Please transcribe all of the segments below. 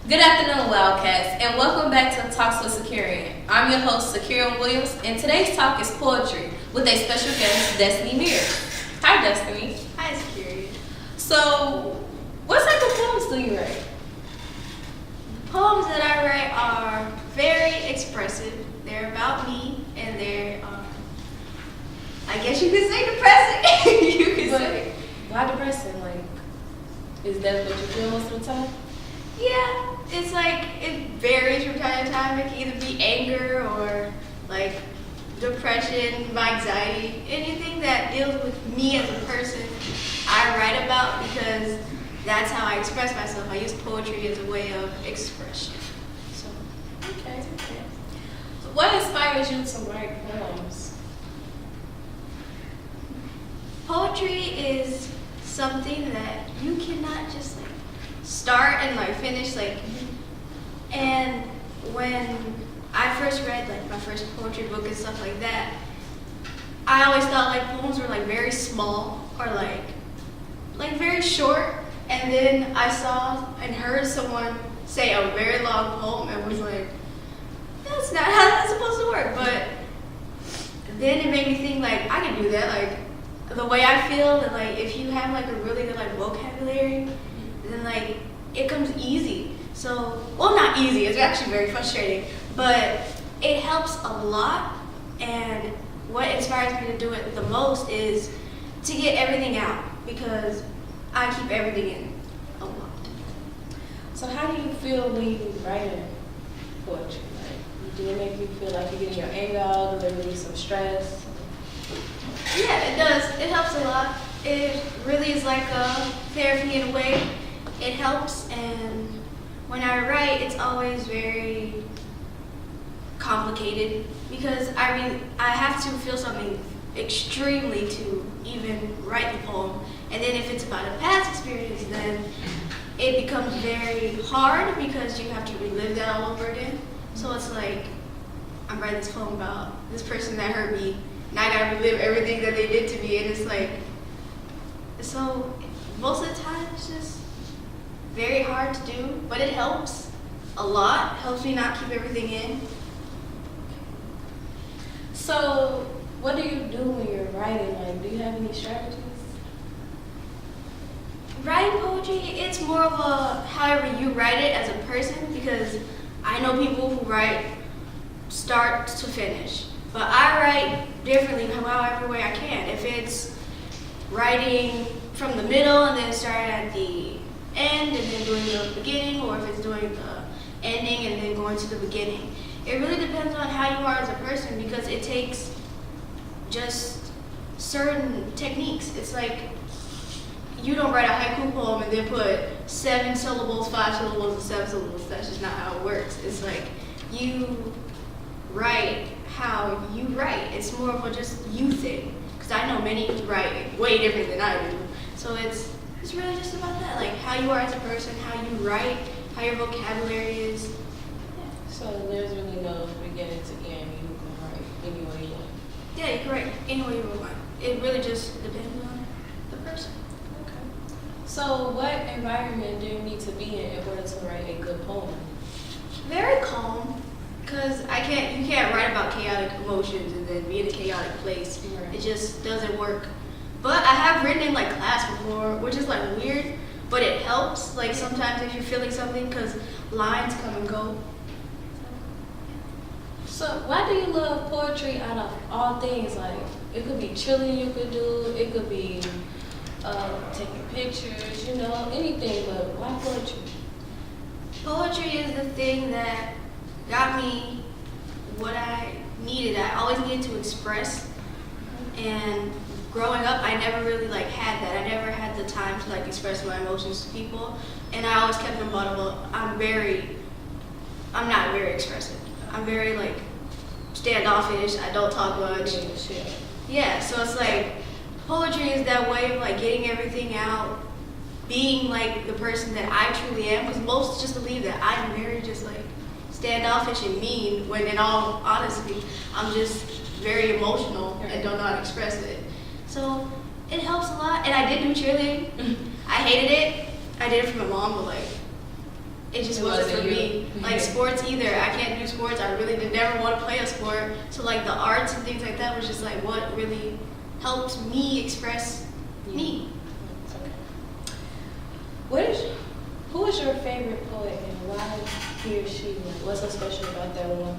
Good afternoon, Wildcats, and welcome back to Talks with Sukeyrian. I'm your host, Sukeyrian Williams, and today's talk is poetry with a special guest, Destiny Mir. Hi, Destiny. Hi, Sukeyrian. So, what type of poems do you write? The poems that I write are very expressive. They're about me, and they're, I guess you could say depressing. You could say. Why depressing? Like, is that what you feel most of the time? Yeah, it's like it varies from time to time. It can either be anger or like depression, anxiety, anything that deals with me as a person. I write about because that's how I express myself. I use poetry as a way of expression. So, okay. So what inspires you to write poems? Poetry is something that you cannot just like start and like finish and when I first read like my first poetry book and stuff like that, I always thought like poems were like very small or like very short, and then I saw and heard someone say a very long poem and was like, that's not how that's supposed to work. But then it made me think like I can do that, like the way I feel, and like if you have like a really good like vocabulary, then like it comes easy. So, well, not easy, it's actually very frustrating, but it helps a lot. And what inspires me to do it the most is to get everything out, because I keep everything in a lot. So how do you feel when you write poetry? Like, do it make you feel like you're getting your anger out, or relieve some stress? Yeah, it does. It helps a lot. It really is like a therapy in a way. It helps, and when I write, it's always very complicated because I have to feel something extremely to even write the poem. And then if it's about a past experience, then it becomes very hard because you have to relive that all over again. So it's like, I'm writing this poem about this person that hurt me, and I gotta relive everything that they did to me, and it's like, so most of the time it's just very hard to do, but it helps a lot. Helps me not keep everything in. So what do you do when you're writing? Like, do you have any strategies? Writing poetry, it's more of a however you write it as a person, because I know people who write start to finish, but I write differently however way I can. If it's writing from the middle and then starting at the end and then doing the beginning, or if it's doing the ending and then going to the beginning. It really depends on how you are as a person, because it takes just certain techniques. It's like you don't write a haiku poem and then put 7 syllables, 5 syllables, and 7 syllables. That's just not how it works. It's like you write how you write. It's more of a just you thing, because I know many write way different than I do. So it's really just about that, like how you are as a person, how you write, how your vocabulary is. Yeah. So there's really no beginning to end. You can write any way you want. Yeah, you can write any way you want. It really just depends on the person. Okay. So what environment do you need to be in order to write a good poem? Very calm, because you can't write about chaotic emotions and then be in a chaotic place. Right. It just doesn't work. But I have written in like class before, which is like weird, but it helps. Like sometimes if you're feeling something, because lines come and go. So why do you love poetry out of all things? Like, it could be chilling you could do, it could be taking pictures, anything, but why poetry? Poetry is the thing that got me what I needed. I always needed to express, and growing up, I never really had that. I never had the time to express my emotions to people, and I always kept them bottled up. I'm not very expressive. I'm very standoffish. I don't talk much. Yeah, so it's like poetry is that way of getting everything out, being the person that I truly am. Because most just believe that I'm very just standoffish and mean, when in all honesty, I'm just very emotional and don't know how to express it. So it helps a lot. And I did do cheerleading. I hated it. I did it for my mom, but it just It wasn't wasn't for you. me. Like sports either. I can't do sports. I really did never want to play a sport. So like the arts and things like that was just like what really helped me express me. Okay. Who is your favorite poet and why he or she? Like, what's so special about that one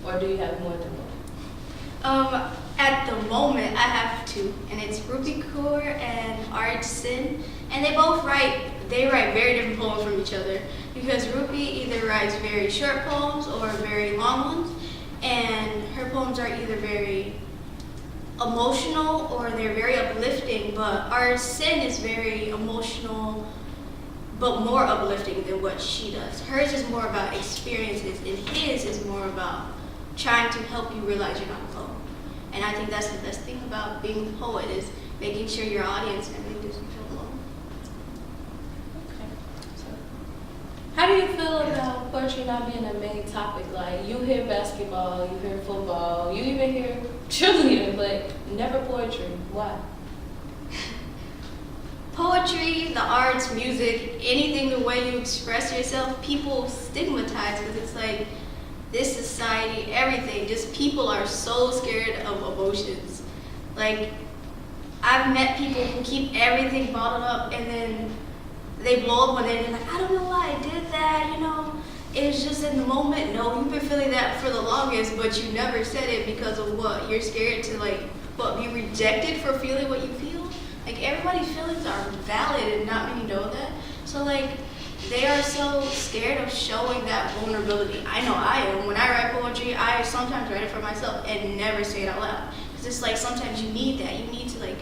poet? Or do you have more than one? At the moment, I have two, and it's Rupi Kaur and Art Sin, and they write very different poems from each other because Rupi either writes very short poems or very long ones, and her poems are either very emotional or they're very uplifting, but Art Sin is very emotional but more uplifting than what she does. Hers is more about experiences, and his is more about trying to help you realize you're not alone. And I think that's the best thing about being a poet is making sure your audience never doesn't feel alone. Okay. So, how do you feel about poetry not being a main topic? Like, you hear basketball, you hear football, you even hear cheerleading, but never poetry. Why? Poetry, the arts, music, anything the way you express yourself, people stigmatize because it's like this society, everything, just people are so scared of emotions. Like, I've met people who keep everything bottled up and then they blow up one day and they're like, I don't know why I did that, you know, it was just in the moment. No, you've been feeling that for the longest, but you never said it because of what? You're scared to like, what, be rejected for feeling what you feel? Like, everybody's feelings are valid and not many know that. So like, they are so scared of showing that vulnerability. I know I am. When I write poetry, I sometimes write it for myself and never say it out loud. Because it's like sometimes you need that. You need to like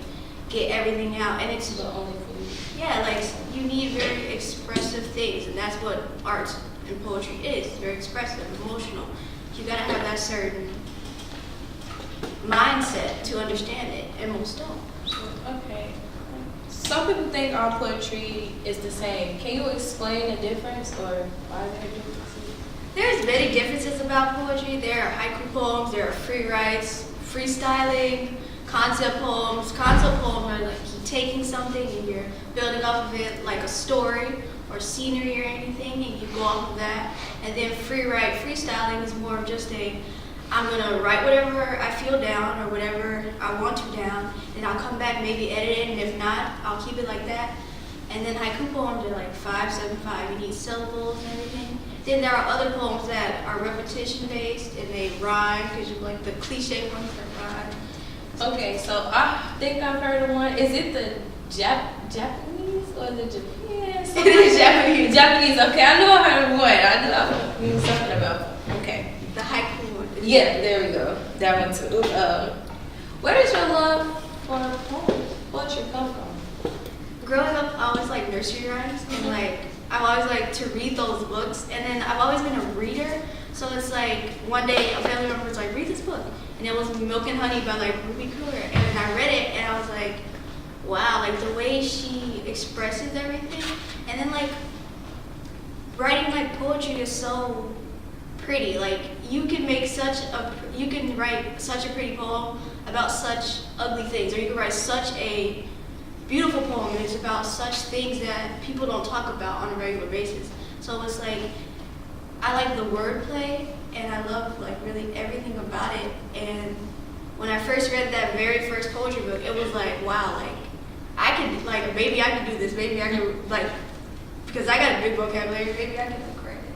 get everything out. And it's But only for you. yeah, like you need very expressive things. And that's what art and poetry is. It's very expressive, emotional. You gotta have that certain mindset to understand it. And most don't. Okay. Some people think all poetry is the same. Can you explain the difference or why there are differences? There's many differences about poetry. There are haiku poems, there are free writes, freestyling, concept poems. Concept poems are like you taking something and you're building off of it like a story or scenery or anything and you go off of that. And then free write, freestyling is more of just I'm gonna write whatever I feel down or whatever I want to down, and I'll come back, maybe edit it, and if not, I'll keep it like that. And then haiku poems are like 5, 7, 5. You need syllables and everything. Then there are other poems that are repetition based and they rhyme because you like the cliche ones that rhyme. Okay, so I think I've heard of one. Is it the Japanese or the Japanese? It is Japanese. Japanese. Okay, I know I heard of one. I knew something about. Okay. The haiku one. Yeah, there we go. That one too. Where does your love for poetry come from? Growing up, I always like nursery rhymes, and like I've always liked to read those books. And then I've always been a reader, so it's like one day a family member was like, "Read this book," and it was Milk and Honey by like Rupi Kaur. And then I read it, and I was like, "Wow!" Like the way she expresses everything, and then like writing like poetry is so pretty. Like you can write such a pretty poem about such ugly things, or you can write such a beautiful poem and it's about such things that people don't talk about on a regular basis. So it's like I like the wordplay and I love like really everything about it. And when I first read that very first poetry book, it was like, wow, like I could like maybe I could do this, maybe I could like because I got a big vocabulary, maybe I could like write it.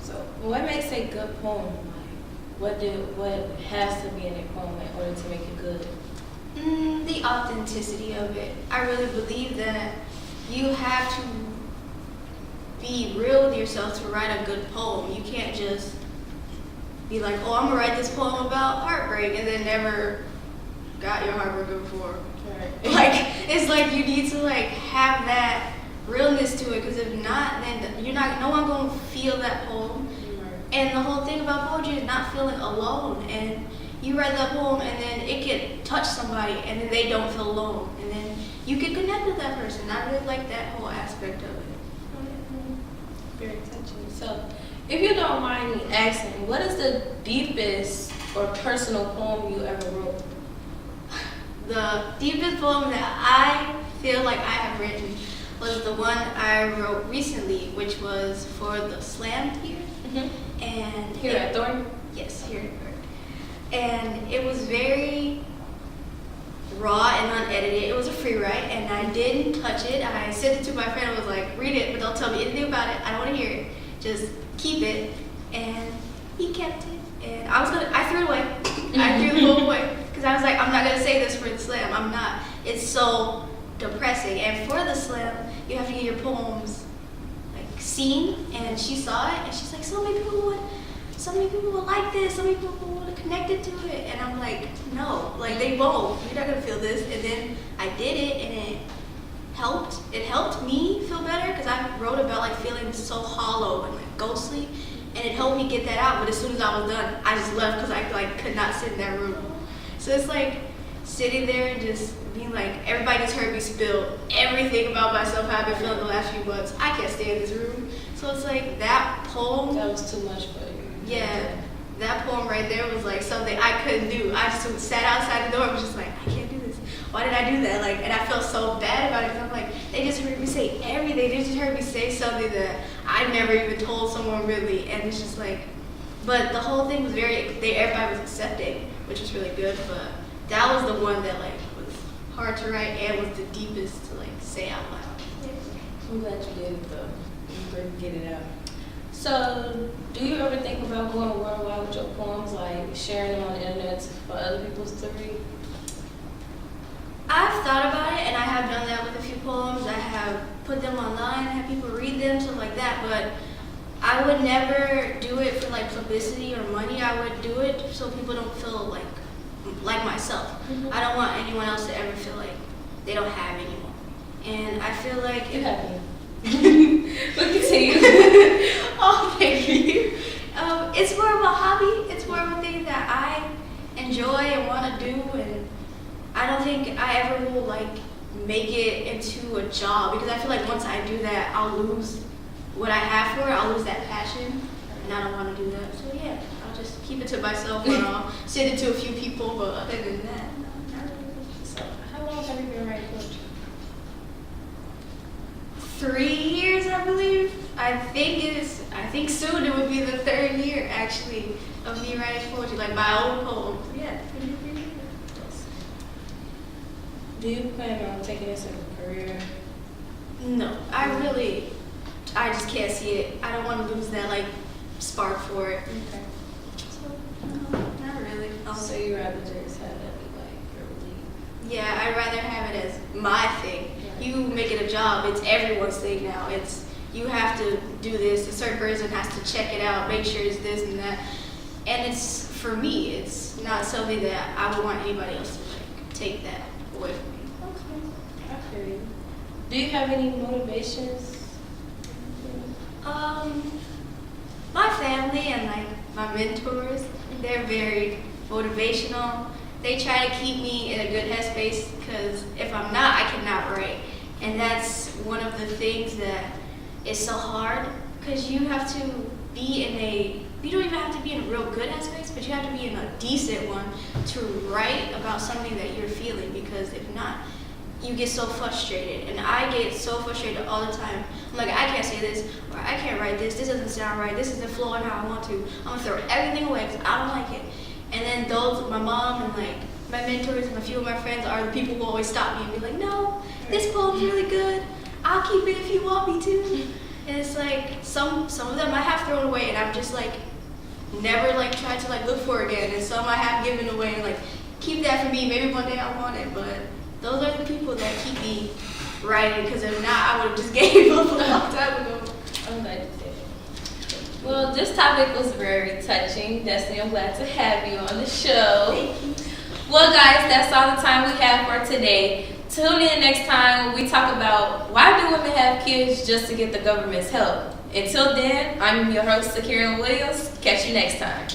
So, what makes a good poem? Like, what has to be in a poem in order to make it good? The authenticity of it. I really believe that you have to be real with yourself to write a good poem. You can't just be like, oh, I'm gonna write this poem about heartbreak and then never got your heart broken before. Right. Like, it's like you need to like have that realness to it, because if not, then no one gonna feel that poem. Right. And the whole thing about poetry is not feeling alone. And you write that poem and then it can touch somebody and then they don't feel alone. And then you can connect with that person. I really like that whole aspect of it. Very touching. So, if you don't mind me asking, what is the deepest or personal poem you ever wrote? The deepest poem that I feel like I have written was the one I wrote recently, which was for the slam here. And Here at Thornton? Yes, here at Thornton. And it was very raw and unedited. It was a free write, and I didn't touch it. I sent it to my friend and was like, read it, but don't tell me anything about it. I don't want to hear it. Just keep it. And he kept it. And I threw it away. I threw the book away. Because I was like, I'm not going to say this for the slam. I'm not. It's so depressing. And for the slam, you have to get your poems like seen. And she saw it, and she's like, so many people would like this. So many people would have connected to it. And I'm like, no, like they won't. You're not going to feel this. And then I did it, and it helped. It helped me feel better because I wrote about like feeling so hollow and like ghostly. And it helped me get that out, but as soon as I was done, I just left because I like could not sit in that room. So it's like sitting there and just being like, everybody just heard me spill everything about myself, how I've been feeling the last few months. I can't stay in this room. So it's like that poem. That was too much for you. Yeah, that poem right there was like something I couldn't do. I just sat outside the door and was just like, I can't do this. Why did I do that? Like, and I felt so bad about it because I'm like, they just heard me say everything. They just heard me say something that I never even told someone really. And it's just like, but the whole thing was everybody was accepting, which was really good. But that was the one that like was hard to write and was the deepest to like say out loud. I'm glad you did it though. You were able to get it out. So, do you ever think about going worldwide with your poems, like sharing them on the internet for other people to read? I've thought about it, and I have done that with a few poems. I have put them online, have people read them, stuff like that, but I would never do it for like publicity or money. I would do it so people don't feel like myself. I don't want anyone else to ever feel like they don't have anyone. And I feel like You have me. We'll continue. Oh, thank you. It's more of a hobby. It's more of a thing that I enjoy and want to do, and I don't think I ever will like make it into a job because I feel like once I do that, I'll lose what I have for it. I'll lose that passion, and I don't want to do that. So yeah, I'll just keep it to myself, or I'll send it to a few people. But other than that, no, not really. So, how long have you been writing poetry? 3 years, I believe. I think soon it would be the 3rd year actually of me writing poetry, like my own poems. Yeah. Do you plan on taking this as a career? No, I just can't see it. I don't want to lose that like spark for it. Okay. So no, not really. So you rather just have that be like your relief? Yeah, I'd rather have it as my thing. Right. You make it a job. It's everyone's thing now. You have to do this. A certain person has to check it out, make sure it's this and that. And it's for me. It's not something that I would want anybody else to like take that away from me. Okay, I feel you. Do you have any motivations? My family and like my mentors, they're very motivational. They try to keep me in a good headspace because if I'm not, I cannot write. And that's one of the things that is so hard because you have to be you don't even have to be in a real good headspace, but you have to be in a decent one to write about something that you're feeling, because if not, you get so frustrated. And I get so frustrated all the time. I'm like, I can't say this, or I can't write this doesn't sound right, this isn't flowing how I want to. I'm gonna throw everything away because I don't like it. And then my mom and like my mentors and a few of my friends are the people who always stop me and be like, no, this poem's really good, I'll keep it if you want me to. And it's like, some of them I have thrown away and I'm just like, never like tried to like look for again. And some I have given away and like, keep that for me, maybe one day I want it. But those are the people that keep me writing, because if not, I would have just gave up a long time ago. I'm glad you said it. Well, this topic was very touching. Destiny, I'm glad to have you on the show. Thank you. Well, guys, that's all the time we have for today. Tune in next time when we talk about why do women have kids just to get the government's help. Until then, I'm your host, Sukeyrian Williams. Catch you next time.